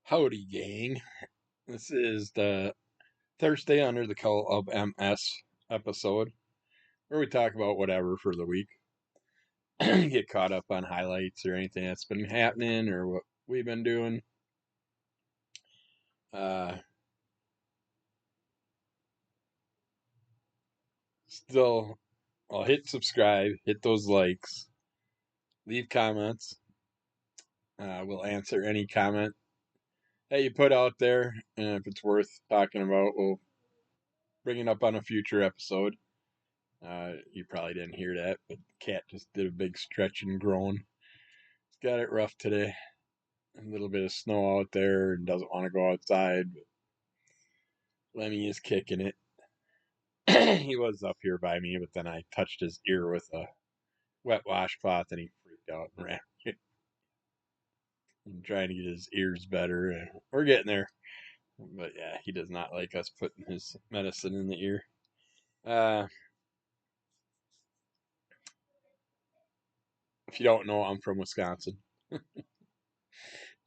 Howdy, gang. This is the Thursday Under the Call of MS episode where we talk about whatever for the week. Get caught up on highlights or anything that's been happening or what we've been doing. Still, I'll hit subscribe, hit those likes, leave comments. We'll answer any comment that you put out there, and if it's worth talking about, we'll bring it up on a future episode. You probably didn't hear that, but the cat just did a big stretch and groan. It's got it rough today. A little bit of snow out there and doesn't want to go outside, but Lemmy is kicking it. He was up here by me, but then I touched his ear with a wet washcloth and he freaked out and ran. I'm trying to get his ears better. We're getting there. But yeah, he does not like us putting his medicine in the ear. If you don't know, I'm from Wisconsin.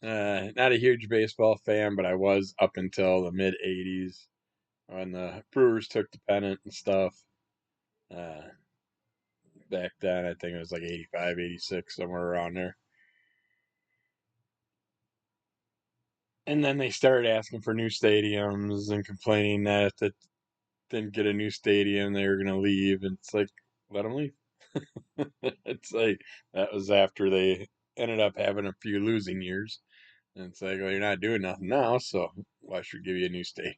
Not a huge baseball fan, but I was up until the mid 80s when the Brewers took the pennant and stuff. Back then, I think it was like 85, 86, somewhere around there. And then they started asking for new stadiums and complaining that if they didn't get a new stadium, they were going to leave. And it's like, let them leave. It's like, that was after they ended up having a few losing years. And it's like, well, you're not doing nothing now, so why should we give you a new stadium?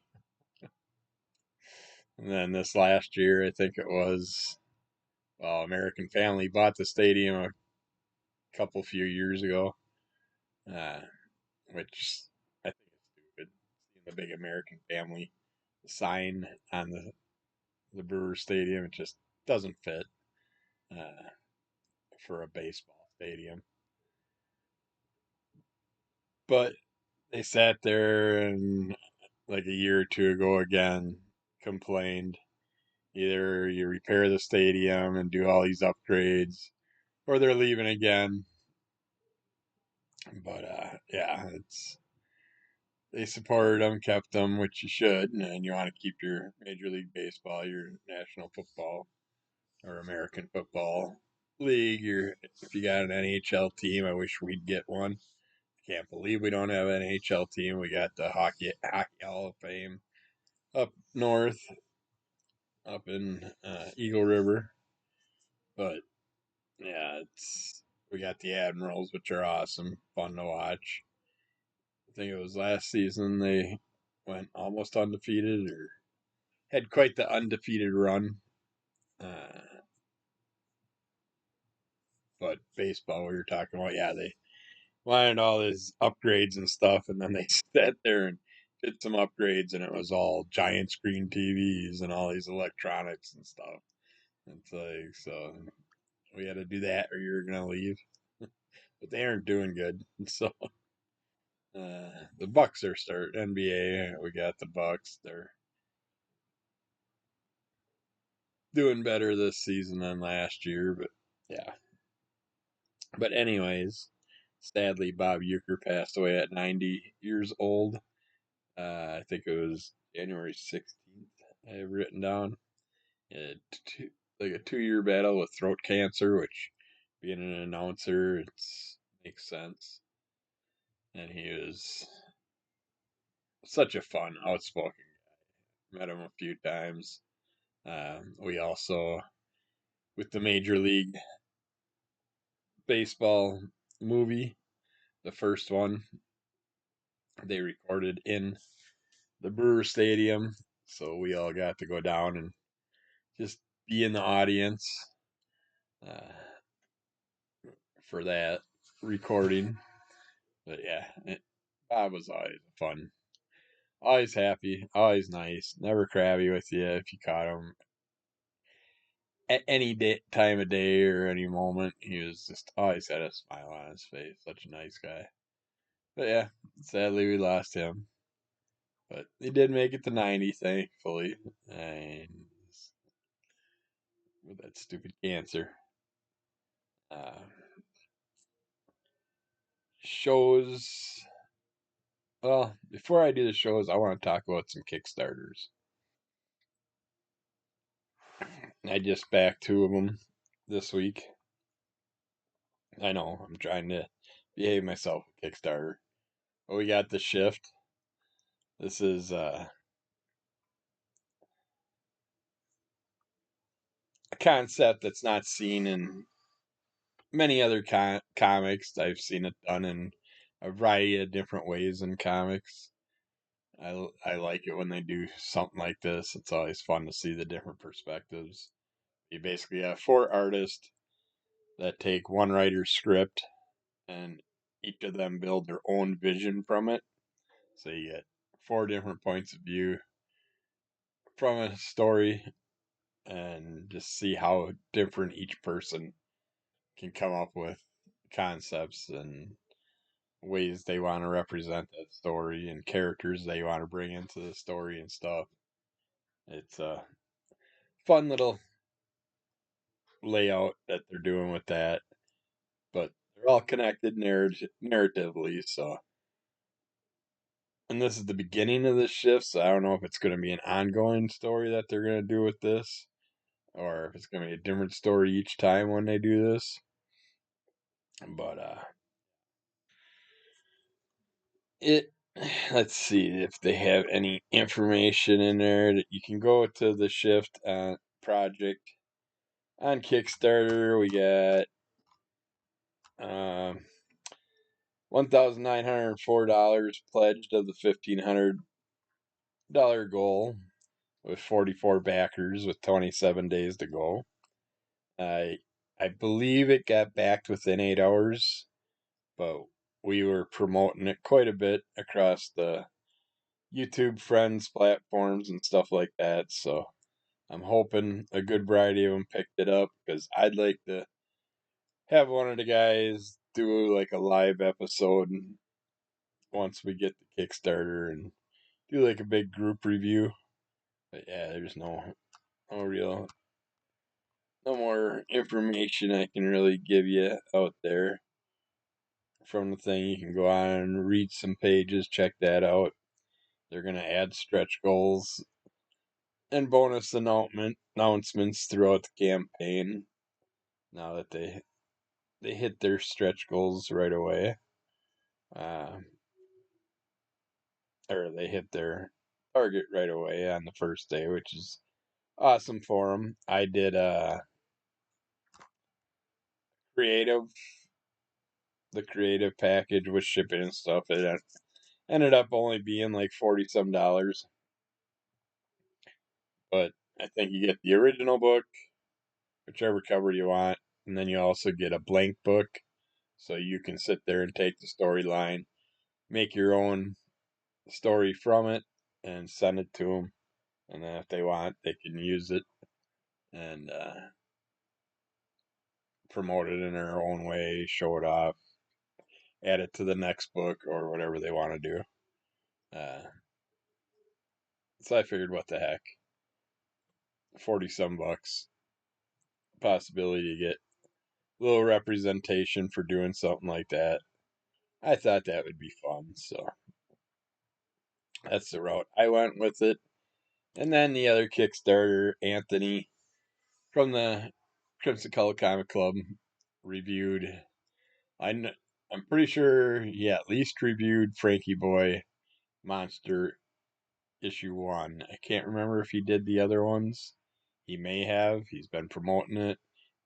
And then this last year, I think it was, well, American Family bought the stadium a few years ago, which I think is stupid. Seeing the big American Family sign on the Brewer Stadium, it just doesn't fit for a baseball stadium. But they sat there and like a year or two ago again complained either you repair the stadium and do all these upgrades or they're leaving again. But yeah, they supported them, kept them, which you should, and you want to keep your Major League Baseball, your National Football or American Football League. If you got an NHL team, I wish we'd get one. Can't believe we don't have an NHL team. We got the Hockey Hall of Fame up north, up in Eagle River, but yeah, we got the Admirals, which are awesome, fun to watch. I think it was last season they went almost undefeated or had quite the undefeated run. But baseball, we were talking about, yeah, they wanted all these upgrades and stuff, and then they sat there and did some upgrades, and it was all giant screen TVs and all these electronics and stuff. It's like, so we had to do that, or you're gonna leave. But they aren't doing good, so the Bucks are starting NBA. We got the Bucks. They're doing better this season than last year, but yeah. But anyways, sadly, Bob Uecker passed away at 90 years old. I think it was January 16th. I have written down. Like a 2-year battle with throat cancer, which being an announcer, it makes sense. And he was such a fun, outspoken guy. Met him a few times. We also, with the Major League Baseball movie, the first one, they recorded in the Brewer Stadium. So we all got to go down and just be in the audience uh, for that recording. But yeah, Bob was always fun. Always happy, always nice, never crabby with you if you caught him at any time of day or any moment. He was just always had a smile on his face. Such a nice guy. But yeah, sadly we lost him. But he did make it to 90, thankfully. And with that stupid cancer. Uh, shows Well, before I do the shows, I want to talk about some Kickstarters. I just backed 2 of them this week. I know, I'm trying to behave myself with Kickstarter. But we got The Shift. This is a concept that's not seen in many other comics. I've seen it done in a variety of different ways in comics. I like it when they do something like this. It's always fun to see the different perspectives. You basically have 4 artists that take one writer's script and each of them build their own vision from it. So you get 4 different points of view from a story and just see how different each person can come up with concepts and ways they want to represent that story and characters they want to bring into the story and stuff. It's a fun little layout that they're doing with that, but they're all connected narratively. So, and this is the beginning of this shift, so I don't know if it's going to be an ongoing story that they're going to do with this, or if it's going to be a different story each time when they do this. But it let's see if they have any information in there that you can go to the shift project on Kickstarter. We got $1,904 pledged of the $1,500 goal, with 44 backers with 27 days to go. I believe it got backed within 8 hours, but we were promoting it quite a bit across the YouTube friends platforms and stuff like that. So I'm hoping a good variety of them picked it up, because I'd like to have one of the guys do like a live episode once we get the Kickstarter and do like a big group review. But yeah, there's no more information I can really give you out there from the thing. You can go on and read some pages, check that out. They're gonna add stretch goals and bonus announcements throughout the campaign. Now that they hit their stretch goals right away, uh, or they hit their target right away on the first day, which is awesome for them. I did creative, the creative package with shipping and stuff. It ended up only being like $40 some, but I think you get the original book, whichever cover you want, and then you also get a blank book, so you can sit there and take the storyline, make your own story from it, and send it to them. And then if they want, they can use it and promote it in their own way, show it off, add it to the next book, or whatever they want to do. So I figured, what the heck, 40 some bucks, possibility to get a little representation for doing something like that. I thought that would be fun, so that's the route I went with it. And then the other Kickstarter, Anthony from the Crimson Color Comic Club reviewed. I'm pretty sure he at least reviewed Frankie Boy Monster issue 1. I can't remember if he did the other ones. He may have. He's been promoting it,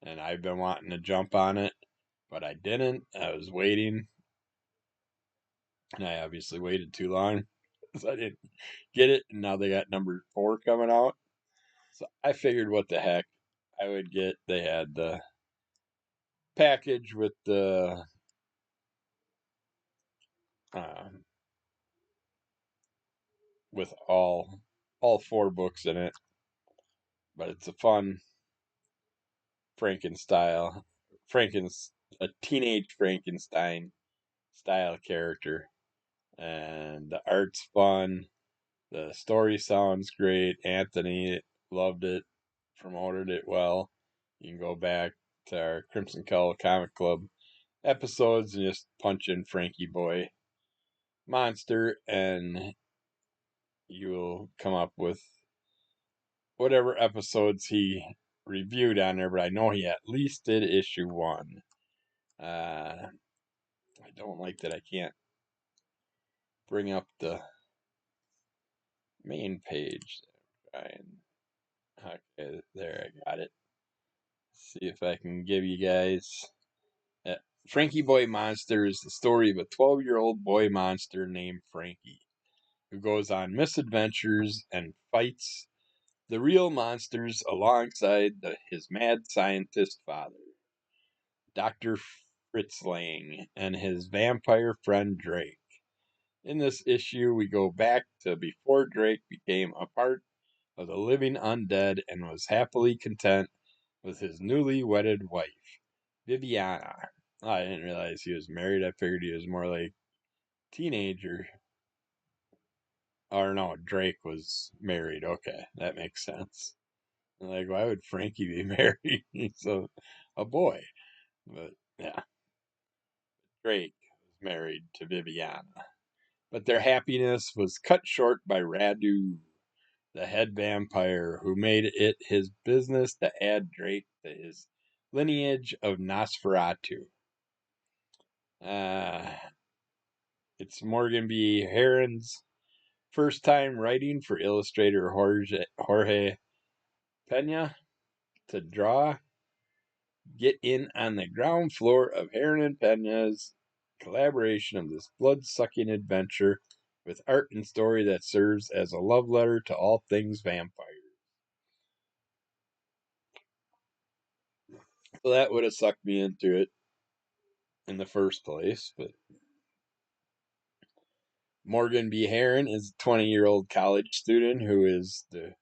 and I've been wanting to jump on it, but I didn't. I was waiting, and I obviously waited too long, so I didn't get it. And now they got number 4 coming out. So I figured, what the heck, I would get. They had the package with the uh, with all 4 books in it, but it's a fun Frankenstein, a teenage Frankenstein style character, and the art's fun. The story sounds great. Anthony loved it, promoted it well. You can go back to our Crimson Color Comic Club episodes and just punch in Frankie Boy monster, and you will come up with whatever episodes he reviewed on there, but I know he at least did issue 1. I don't like that I can't bring up the main page. Okay, there, I got it. See if I can give you guys. Frankie Boy Monster is the story of a 12-year-old boy monster named Frankie, who goes on misadventures and fights the real monsters alongside his mad scientist father, Dr. Fritzlang, and his vampire friend Drake. In this issue, we go back to before Drake became a part of the living undead and was happily content with his newly wedded wife, Viviana. Oh, I didn't realize he was married. I figured he was more like teenager. Or no, Drake was married. Okay, that makes sense. Like, why would Frankie be married? He's a boy. But yeah, Drake was married to Viviana. But their happiness was cut short by Radu, the head vampire, who made it his business to add Drake to his lineage of Nosferatu. It's Morgan B. Herron's first time writing for illustrator Jorge Pena to draw. Get in on the ground floor of Heron and Pena's collaboration of this blood-sucking adventure with art and story that serves as a love letter to all things vampire. So that would have sucked me into it in the first place, but Morgan B. Heron is a 20-year-old college student who is the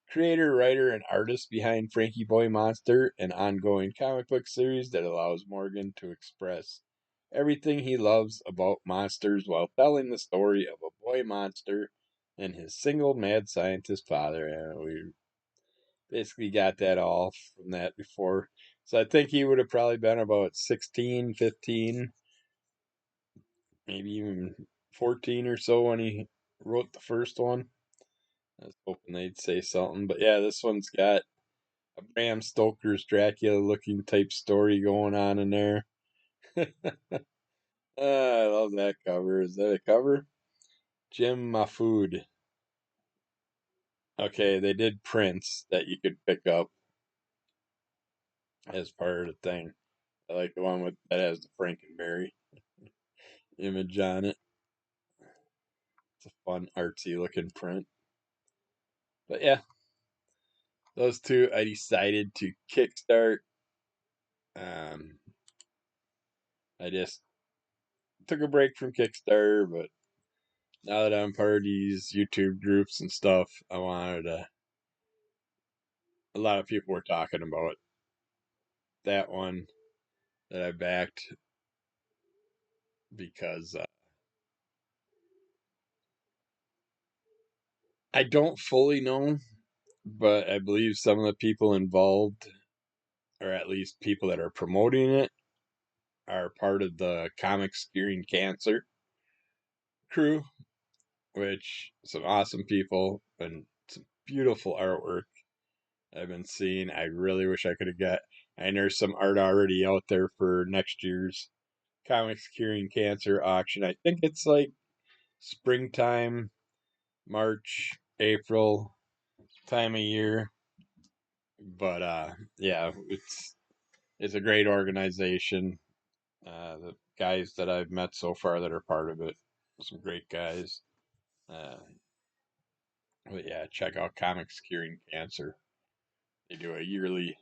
creator, writer, and artist behind Frankie Boy Monster, an ongoing comic book series that allows Morgan to express everything he loves about monsters while telling the story of a boy monster and his single mad scientist father. And we basically got that all from that before. So I think he would have probably been about 16, 15, maybe even 14 or so when he wrote the first one. I was hoping they'd say something. But yeah, this one's got a Bram Stoker's Dracula looking type story going on in there. I love that cover. Is that a cover? Jim Mahfood. Okay, they did prints that you could pick up as part of the thing. I like the one with that has the Frankenberry image on it. It's a fun, artsy looking print. But yeah, those two I decided to kickstart. Um, I just took a break from Kickstarter, but now that I'm part of these YouTube groups and stuff, I wanted to. A lot of people were talking about that one that I backed because I don't fully know, but I believe some of the people involved, or at least people that are promoting it, are part of the Comics Curing Cancer crew, which some awesome people and some beautiful artwork I've been seeing. I really wish I could have got. And there's some art already out there for next year's Comics Curing Cancer auction. I think it's like springtime, March, April time of year. But yeah, it's a great organization. The guys that I've met so far that are part of it, some great guys. Uh, but yeah, check out Comics Curing Cancer. They do a yearly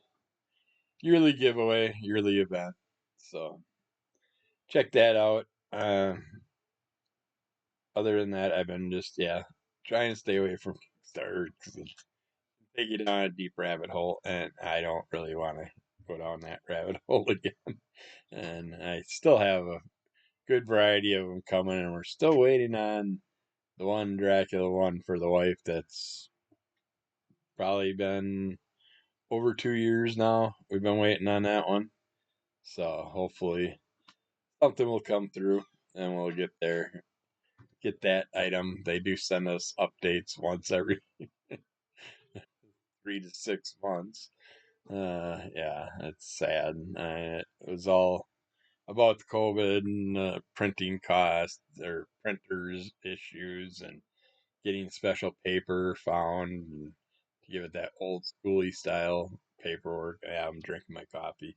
giveaway, yearly event. So check that out. Other than that, I've been just trying to stay away from Kickstarter because take you down a deep rabbit hole, and I don't really want to go down that rabbit hole again. And I still have a good variety of them coming, and we're still waiting on the one Dracula one for the wife that's probably been over 2 years now. We've been waiting on that one. So hopefully something will come through and we'll get there. get that item. They do send us updates once every 3 to 6 months. Yeah, it's sad. It was all about the COVID and printing costs or printers issues and getting special paper found and to give it that old schooly style paperwork. Yeah, I'm drinking my coffee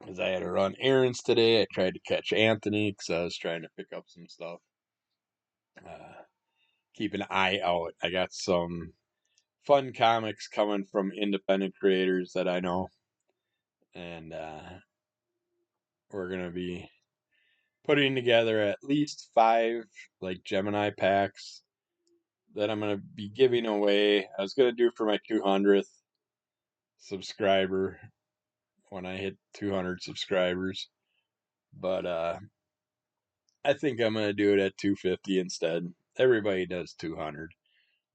because I had to run errands today. I tried to catch Anthony because I was trying to pick up some stuff. Uh, keep an eye out. I got some fun comics coming from independent creators that I know, and we're gonna be putting together at least 5 like Gemini packs that I'm gonna be giving away. I was gonna do for my 200th subscriber when I hit 200 subscribers, but I think I'm gonna do it at 250 instead. Everybody does 200,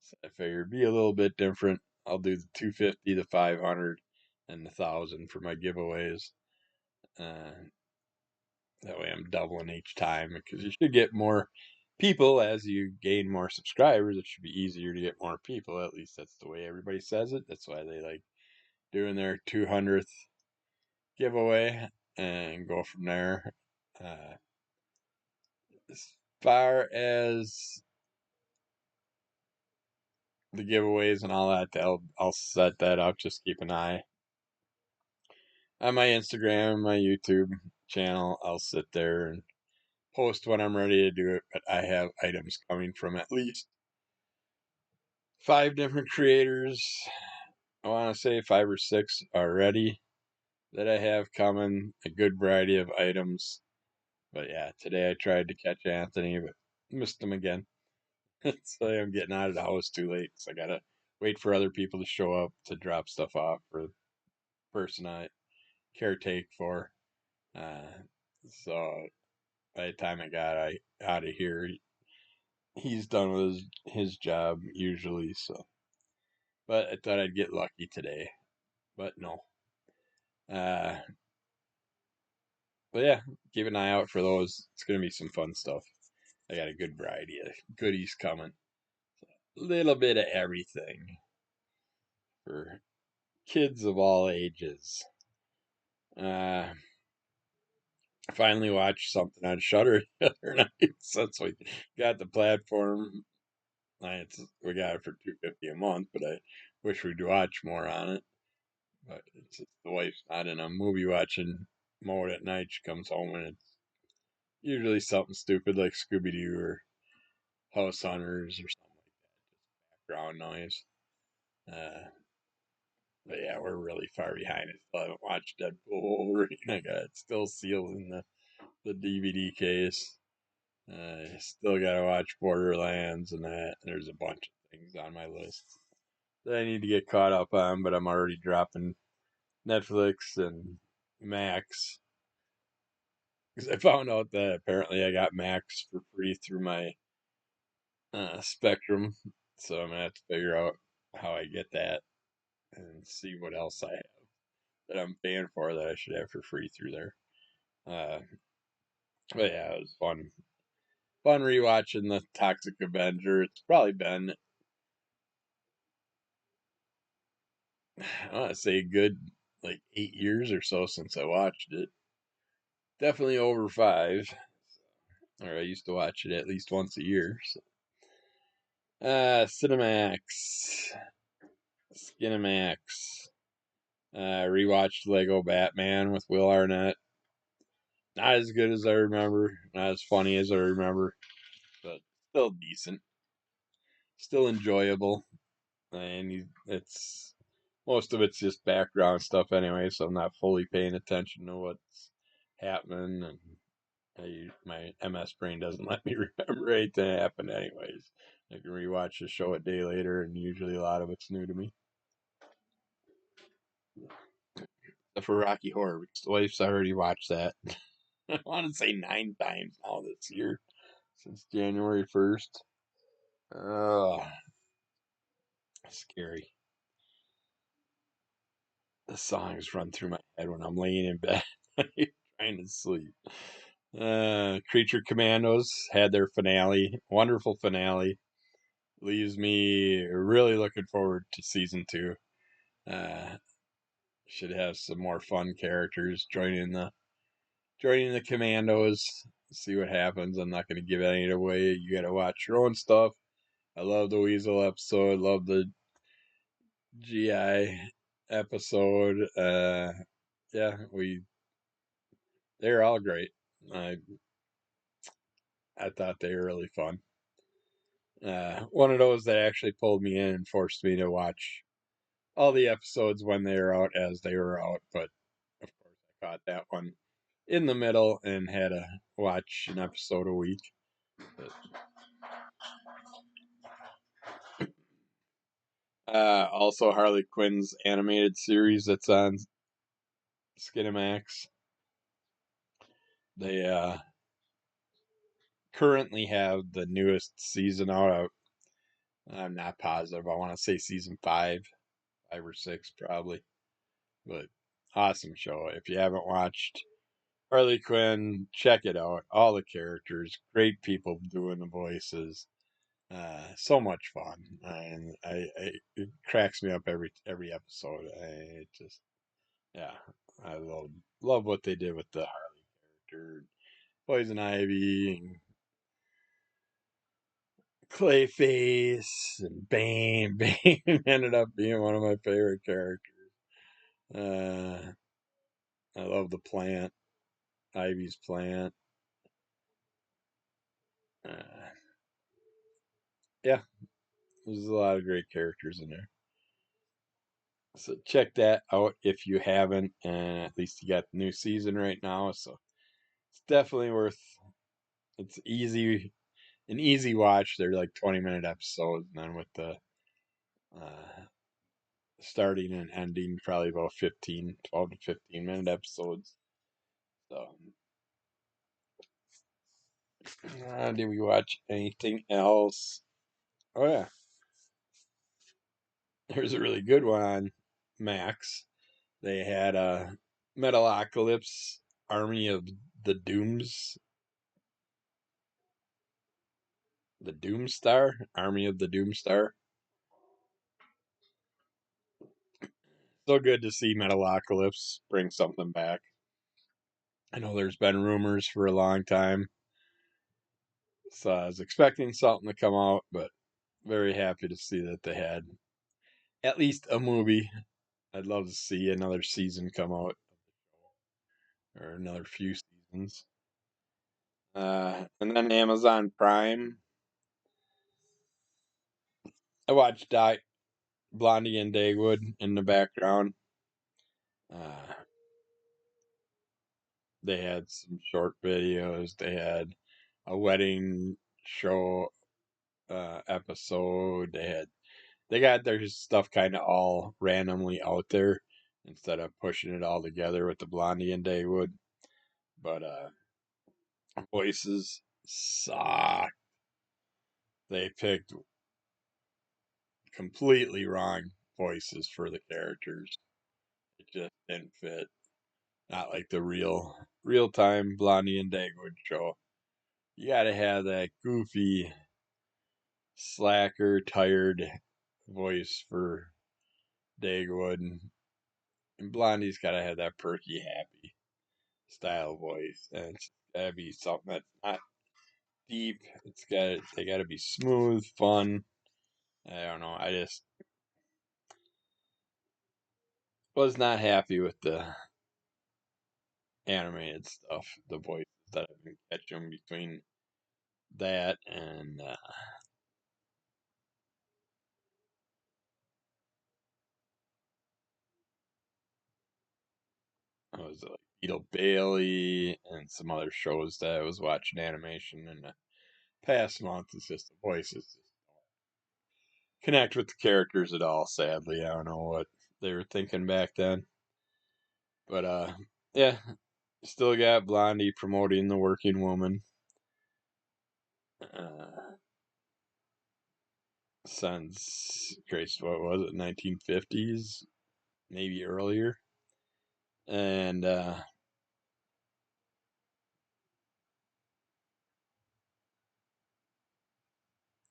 so I figured be a little bit different. I'll do the 250, the 500, and the 1,000 for my giveaways. Uh, that way I'm doubling each time because you should get more people as you gain more subscribers. It should be easier to get more people. At least that's the way everybody says it. That's why they like doing their 200th giveaway and go from there. As far as the giveaways and all that, I'll set that up. Just keep an eye on my Instagram, my YouTube channel. I'll sit there and post when I'm ready to do it. But I have items coming from at least 5 different creators. I want to say 5 or 6 already that I have coming. A good variety of items. But yeah, today I tried to catch Anthony, but missed him again. So I'm getting out of the house too late. So I gotta wait for other people to show up to drop stuff off for the person I caretake for. Uh, so by the time I got out of here, he's done with his job usually. So, but I thought I'd get lucky today, but no. Uh, but yeah, keep an eye out for those. It's gonna be some fun stuff. I got a good variety of goodies coming. A little bit of everything for kids of all ages. Uh, finally watched something on Shutter the other night since we got the platform. We got it for $250 a month, but I wish we'd watch more on it. But it's just the wife's not in a movie watching mode at night. She comes home and it's usually something stupid like Scooby Doo or House Hunters or something like that, background noise. Uh, but yeah, we're really far behind. I still haven't watched Deadpool Wolverine. I got it still sealed in the DVD case. Still gotta watch Borderlands and that. There's a bunch of things on my list that I need to get caught up on, but I'm already dropping Netflix and Max because I found out that apparently I got Max for free through my Spectrum, so I'm gonna have to figure out how I get that and see what else I have that I'm paying for that I should have for free through there. Uh, but yeah, it was fun rewatching the Toxic Avenger. It's probably been I want to say a good like 8 years or so since I watched it. Definitely over 5. Or I used to watch it at least once a year. So. Cinemax, Skinemax. Rewatched Lego Batman with Will Arnett. Not as good as I remember, not as funny as I remember, but still decent, still enjoyable. And it's most of it's just background stuff anyway, so I'm not fully paying attention to what's happening. And my MS brain doesn't let me remember anything that happened anyways. I can rewatch the show a day later, and usually a lot of it's new to me. Except for Rocky Horror, because the wife's already watched that. I want to say 9 times now this year, since January 1st. Oh, scary. The songs run through my head when I'm laying in bed trying to sleep. Creature Commandos had their finale. Wonderful finale. Leaves me really looking forward to season 2. Uh, should have some more fun characters joining the Commandos. See what happens. I'm not going to give any away. You got to watch your own stuff. I love the Weasel episode. Love the GI episode. Yeah, they're all great. I I thought they were really fun. One of those that actually pulled me in and forced me to watch all the episodes when they were out as they were out. But of course, I caught that one in the middle and had to watch an episode a week. But, also, Harley Quinn's animated series that's on Skinamax. They currently have the newest season out. I'm not positive. I want to say season 5 or 6 probably. But awesome show. If you haven't watched Harley Quinn, check it out. All the characters, great people doing the voices. So much fun, and it cracks me up every episode. I just yeah, I love what they did with the Harley character, Poison Ivy, and Clayface, and Bane. Bane ended up being one of my favorite characters. Uh, I love the plant, Ivy's plant. Uh, yeah, there's a lot of great characters in there. So check that out if you haven't. And at least you got the new season right now, so it's definitely worth. It's an easy watch. They're like 20-minute episodes, and then with the uh, starting and ending, probably about 12 to 15-minute episodes. So, did we watch anything else? Oh yeah, there's a really good one on Max. They had a Metalocalypse Army of the Dooms, the Doomstar, Army of the Doomstar. So good to see Metalocalypse bring something back. I know there's been rumors for a long time, so I was expecting something to come out, but very happy to see that they had at least a movie. I'd love to see another season come out, or another few seasons. And then Amazon Prime. I watched Blondie and Dagwood in the background. Uh, they had some short videos. They had a wedding show episode. They got their stuff kind of all randomly out there instead of pushing it all together with the Blondie and Daywood. But voices suck. They picked completely wrong voices for the characters. It just didn't fit. Not like the real time Blondie and Dagwood show. You gotta have that goofy, slacker, tired voice for Dagwood, and Blondie's gotta have that perky, happy style voice, and it's gotta be something that's not deep. They gotta be smooth, fun. I don't know. I just was not happy with the animated stuff. The voices that I've been catching between that and what was it, like Beetle Bailey and some other shows that I was watching animation in the past month. It's just the voices connect with the characters at all. Sadly, I don't know what they were thinking back then, but yeah, still got Blondie promoting the working woman. Uh, since Christ, what was it, 1950s, maybe earlier, and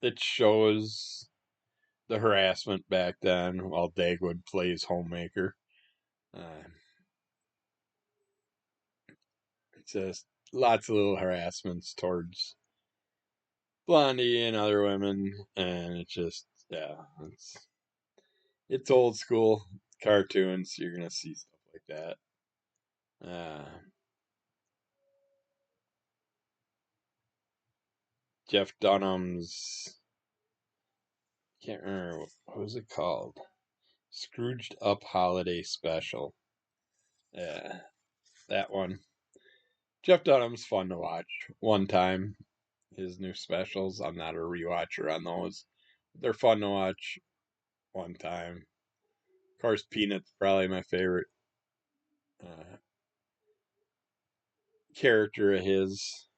it shows the harassment back then while Dagwood plays homemaker. It's just lots of little harassments towards Blondie and other women, and it's just, yeah, it's old school cartoons. You're gonna see stuff like that. Jeff Dunham's, can't remember what was it called. Scrooged Up Holiday Special. Yeah, that one. Jeff Dunham's fun to watch. One time, his new specials. I'm not a rewatcher on those. They're fun to watch one time. Of course, Peanut's probably my favorite uh, character of his.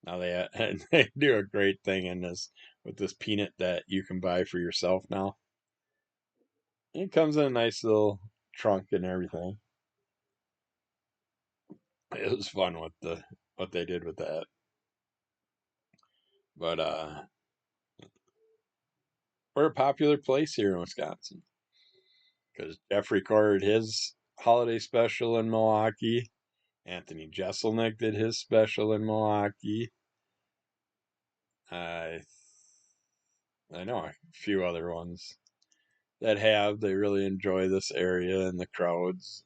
Now they do a great thing in this with this peanut that you can buy for yourself now. It comes in a nice little trunk and everything. It was fun with what they did with that. But we're a popular place here in Wisconsin because Jeff recorded his holiday special in Milwaukee. Anthony Jeselnik did his special in Milwaukee. I know a few other ones that have. They really enjoy this area and the crowds.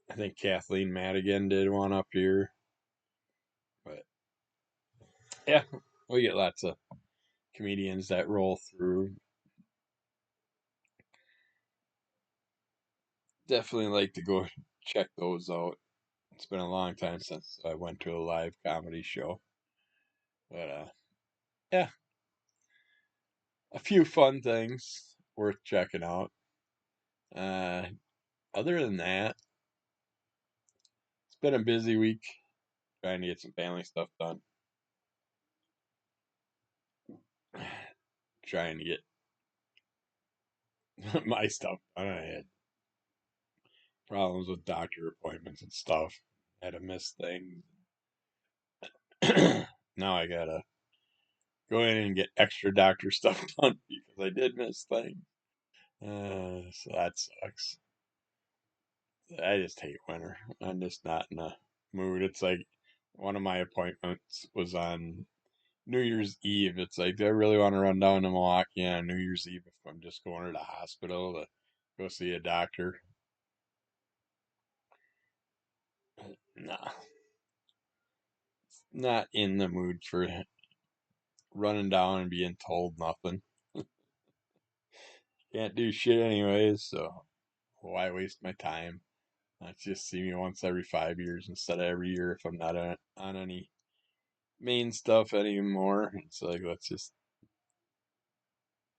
I think Kathleen Madigan did one up here. But yeah, we get lots of comedians that roll through. Definitely like to go check those out. It's been a long time since I went to a live comedy show. But yeah, a few fun things worth checking out. Uh, Other than that, it's been a busy week trying to get some family stuff done. Trying to get my stuff done. I had problems with doctor appointments and stuff. Had to miss things. Now I gotta go in and get extra doctor stuff done because I did miss things. So that sucks. I just hate winter. I'm just not in a mood. It's like one of my appointments was on New Year's Eve. It's like, do I really want to run down to Milwaukee on New Year's Eve if I'm just going to the hospital to go see a doctor? Nah, not in the mood for running down and being told nothing. Can't do shit anyways, so why waste my time? Let's just see me once every 5 years instead of every year if I'm not on any main stuff anymore. It's like, let's just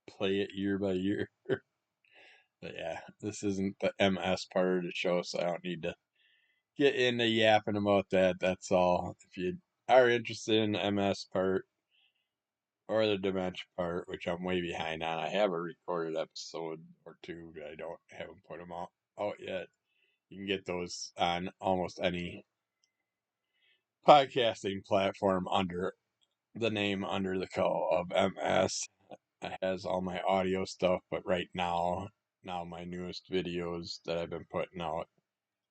play it year by year. But yeah, this isn't the MS part of the show, so I don't need to get into yapping about that. That's all. If you are interested in the MS part or the dementia part, which I'm way behind on, I have a recorded episode or two, but I haven't put them out yet. You can get those on almost any podcasting platform under the name Under the Call of MS. It has all my audio stuff, but right now my newest videos that I've been putting out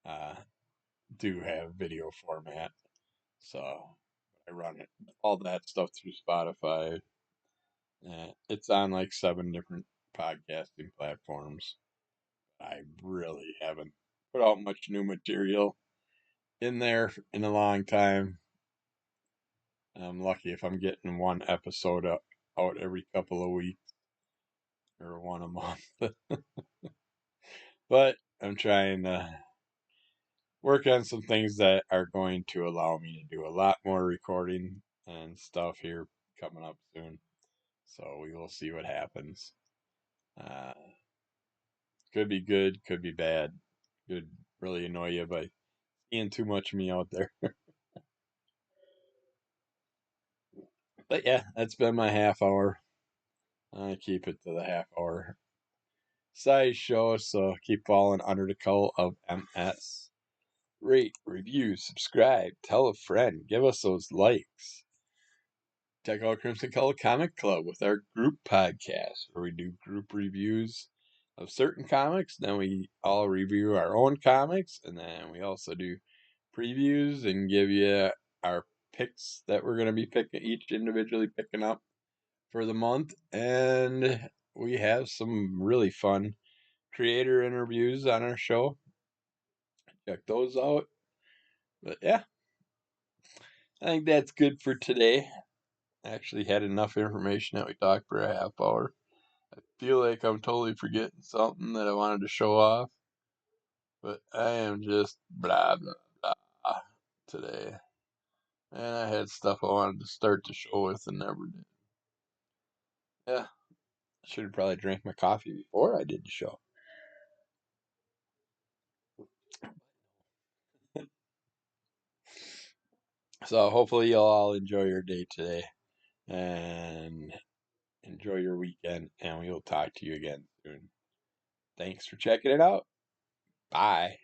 uh, do have video format. So I run it, all that stuff through Spotify. It's on like 7 different podcasting platforms. I really haven't put out much new material in there in a long time. I'm lucky if I'm getting one episode out every couple of weeks or one a month. But I'm trying to work on some things that are going to allow me to do a lot more recording and stuff here coming up soon. So we will see what happens. Uh, could be good, could be bad. Could really annoy you by seeing too much of me out there. But yeah, that's been my half hour. I keep it to the half hour size show, so keep following Under the Call of MS. Rate, review, subscribe, tell a friend, give us those likes. check out Crimson Color Comic Club with our group podcast, where we do group reviews of certain comics. Then we all review our own comics, and then we also do previews and give you our picks that we're going to be picking, each individually picking up for the month. And we have some really fun creator interviews on our show. Check those out. But yeah, I think that's good for today. I actually had enough information that we talked for a half hour. I feel like I'm totally forgetting something that I wanted to show off, but I am just blah blah blah today. And I had stuff I wanted to start the show with and never did. Yeah, I should have probably drank my coffee before I did the show. So hopefully you'll all enjoy your day today and enjoy your weekend, and we will talk to you again soon. Thanks for checking it out. Bye.